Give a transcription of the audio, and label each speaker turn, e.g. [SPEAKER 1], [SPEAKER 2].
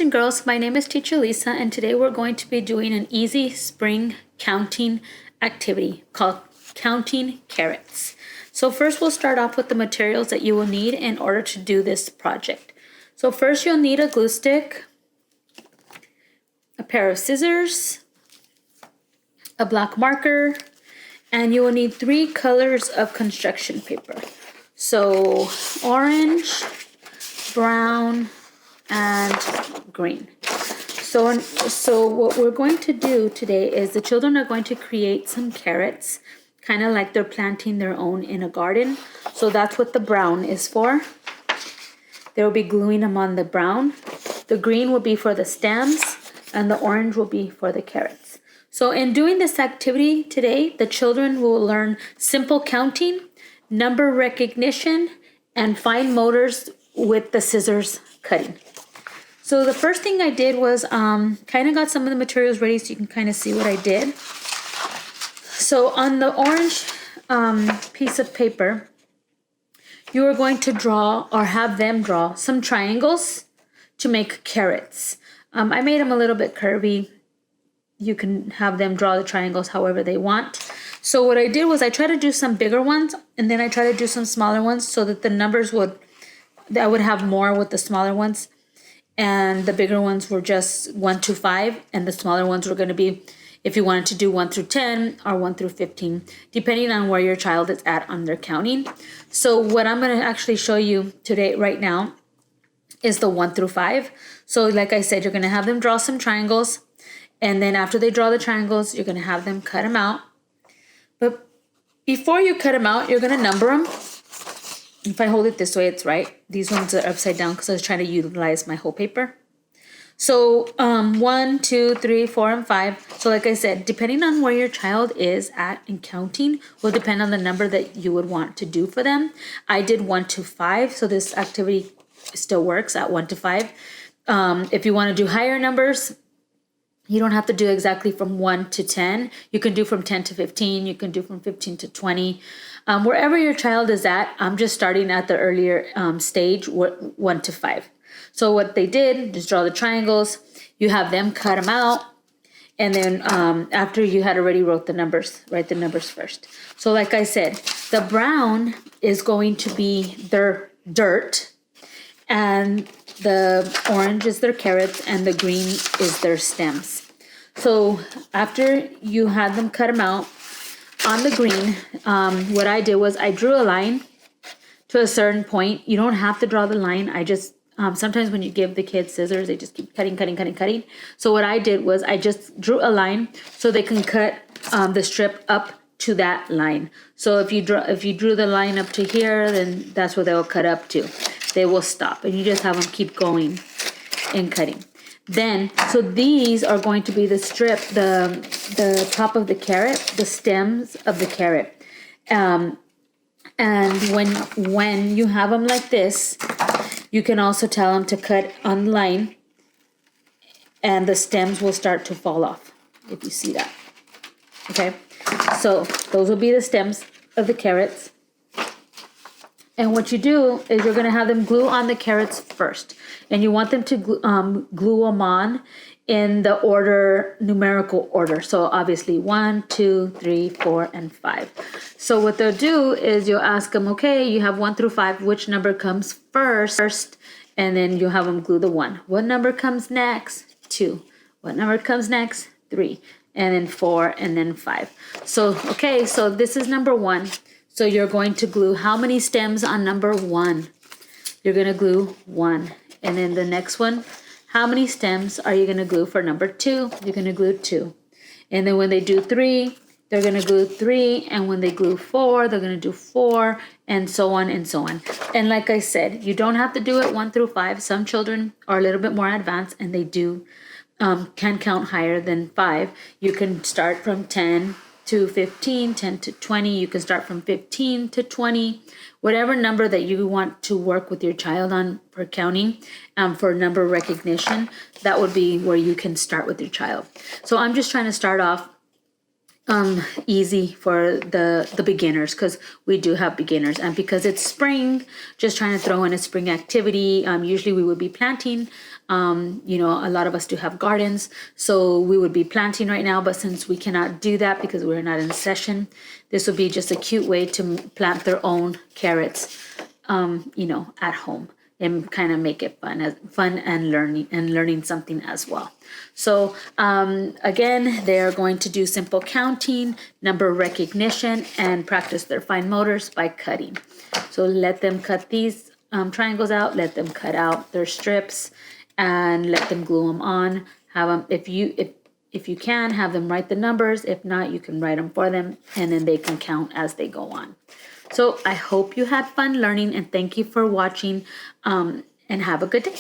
[SPEAKER 1] and girls, my name is Teacher Lisa, and today we're going to be doing an easy spring counting activity called Counting Carrots. So first we'll start off with the materials that you will need in order to do this project. So first you'll need a glue stick, a pair of scissors, a black marker, and you will need 3 colors of construction paper. So orange, brown, and green. So what we're going to do today is the children are going to create some carrots, kind of like they're planting their own in a garden. So that's what the brown is for. They'll be gluing them on the brown. The green will be for the stems, and the orange will be for the carrots. So in doing this activity today, the children will learn simple counting, number recognition, and fine motors with the scissors cutting. So the first thing I did was kind of got some of the materials ready so you can kind of see what I did. So on the orange piece of paper, you are going to draw or have them draw some triangles to make carrots. I made them a little bit curvy. You can have them draw the triangles however they want. So what I did was I tried to do some bigger ones, and then I tried to do some smaller ones so that the numbers I would have more with the smaller ones. And the bigger ones were just 1 to 5, and the smaller ones were going to be if you wanted to do 1 through 10 or 1 through 15, depending on where your child is at on their counting. So what I'm going to actually show you today, right now, is the 1 through 5. So like I said, you're going to have them draw some triangles, and then after they draw the triangles, you're going to have them cut them out. But before you cut them out, you're going to number them. If I hold it this way, it's right. These ones are upside down because I was trying to utilize my whole paper. So 1, 2, 3, 4, and 5. So like I said, depending on where your child is at in counting will depend on the number that you would want to do for them. I did 1 to 5, so this activity still works at 1 to 5. If you want to do higher numbers, you don't have to do exactly from 1 to 10. You can do from 10 to 15. You can do from 15 to 20. Wherever your child is at, I'm just starting at the earlier stage, 1 to 5. So what they did is draw the triangles. You have them cut them out. And then after you had already write the numbers first. So like I said, the brown is going to be their dirt, and the orange is their carrots, and the green is their stems. So after you had them cut them out, on the green, what I did was I drew a line to a certain point. You don't have to draw the line. I just, sometimes when you give the kids scissors, they just keep cutting. So what I did was I just drew a line so they can cut the strip up to that line. So if you drew the line up to here, then that's where they will cut up to. They will stop, and you just have them keep going and cutting. Then, so these are going to be the strip, the top of the carrot, the stems of the carrot. And when you have them like this, you can also tell them to cut on line, and the stems will start to fall off, if you see that. Okay, so those will be the stems of the carrots. And what you do is you're going to have them glue on the carrots first. And you want them to glue them on in the numerical order. So obviously 1, 2, 3, 4, and 5. So what they'll do is you'll ask them, okay, you have 1 through 5, which number comes first? And then you'll have them glue the 1. What number comes next? 2. What number comes next? 3. And then 4, and then 5. So, okay, so this is number 1. So you're going to glue how many stems on number 1? You're going to glue 1. And then the next one, how many stems are you going to glue for number 2? You're going to glue 2. And then when they do 3, they're going to glue 3. And when they glue 4, they're going to do 4, and so on and so on. And like I said, you don't have to do it 1 through 5. Some children are a little bit more advanced, and they can count higher than 5. You can start from 10 to 15, 10 to 20. You can start from 15 to 20, whatever number that you want to work with your child on for counting, for number recognition. That would be where you can start with your child. So I'm just trying to start off easy for the beginners, because we do have beginners, and because it's spring, just trying to throw in a spring activity. Usually we would be planting. A lot of us do have gardens, so we would be planting right now, but since we cannot do that because we're not in session, this would be just a cute way to plant their own carrots at home, and kind of make it fun and learning something as well. So again, they're going to do simple counting, number recognition, and practice their fine motors by cutting. So let them cut these triangles out, let them cut out their strips, and let them glue them on. Have them, if you can, have them write the numbers. If not, you can write them for them, and then they can count as they go on. So I hope you had fun learning, and thank you for watching, and have a good day.